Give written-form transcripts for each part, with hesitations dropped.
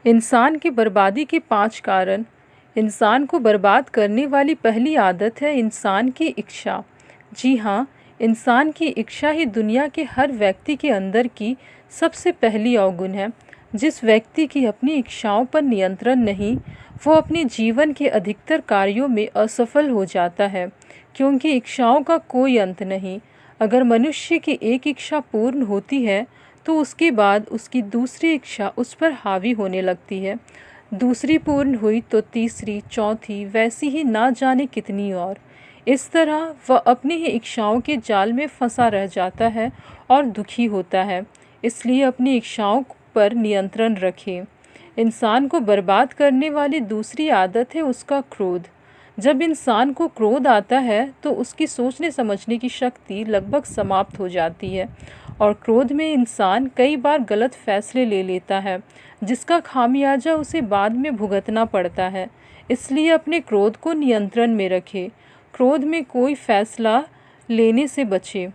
इंसान की बर्बादी के 5 कारण। इंसान को बर्बाद करने वाली पहली आदत है इंसान की इच्छा। जी हाँ, इंसान की इच्छा ही दुनिया के हर व्यक्ति के अंदर की सबसे पहली अवगुण है। जिस व्यक्ति की अपनी इच्छाओं पर नियंत्रण नहीं, वो अपने जीवन के अधिकतर कार्यों में असफल हो जाता है, क्योंकि इच्छाओं का कोई अंत नहीं। अगर मनुष्य की एक इच्छा पूर्ण होती है तो उसके बाद उसकी दूसरी इच्छा उस पर हावी होने लगती है। दूसरी पूर्ण हुई तो तीसरी, चौथी, वैसी ही ना जाने कितनी और। इस तरह वह अपनी ही इच्छाओं के जाल में फंसा रह जाता है और दुखी होता है। इसलिए अपनी इच्छाओं पर नियंत्रण रखें। इंसान को बर्बाद करने वाली दूसरी आदत है उसका क्रोध। जब इंसान को क्रोध आता है तो उसकी सोचने समझने की शक्ति लगभग समाप्त हो जाती है और क्रोध में इंसान कई बार गलत फैसले ले लेता है, जिसका खामियाजा उसे बाद में भुगतना पड़ता है। इसलिए अपने क्रोध को नियंत्रण में रखें। क्रोध में कोई फैसला लेने से बचे।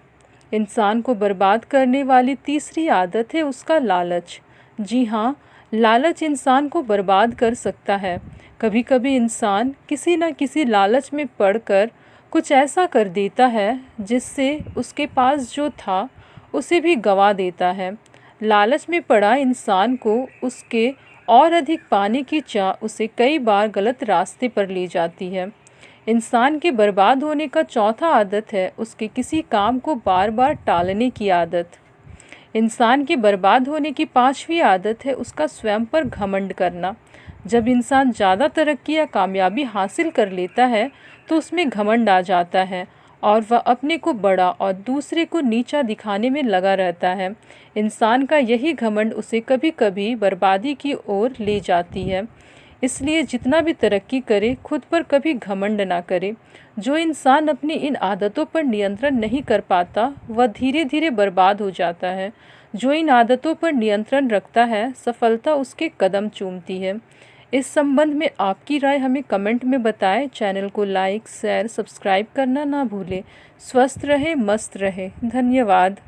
इंसान को बर्बाद करने वाली तीसरी आदत है उसका लालच। जी हाँ, लालच इंसान को बर्बाद कर सकता है। कभी कभी इंसान किसी न किसी लालच में पड़कर कुछ ऐसा कर देता है जिससे उसके पास जो था उसे भी गंवा देता है। लालच में पड़ा इंसान को उसके और अधिक पाने की चाह उसे कई बार गलत रास्ते पर ले जाती है। इंसान के बर्बाद होने का चौथा आदत है उसके किसी काम को बार बार टालने की आदत। इंसान के बर्बाद होने की 5वीं आदत है उसका स्वयं पर घमंड करना। जब इंसान ज़्यादा तरक्की या कामयाबी हासिल कर लेता है तो उसमें घमंड आ जाता है और वह अपने को बड़ा और दूसरे को नीचा दिखाने में लगा रहता है। इंसान का यही घमंड उसे कभी कभी बर्बादी की ओर ले जाती है। इसलिए जितना भी तरक्की करे, खुद पर कभी घमंड ना करे। जो इंसान अपनी इन आदतों पर नियंत्रण नहीं कर पाता, वह धीरे धीरे बर्बाद हो जाता है। जो इन आदतों पर नियंत्रण रखता है, सफलता उसके कदम चूमती है। इस संबंध में आपकी राय हमें कमेंट में बताएं। चैनल को लाइक, शेयर, सब्सक्राइब करना ना भूलें। स्वस्थ रहे, मस्त रहे। धन्यवाद।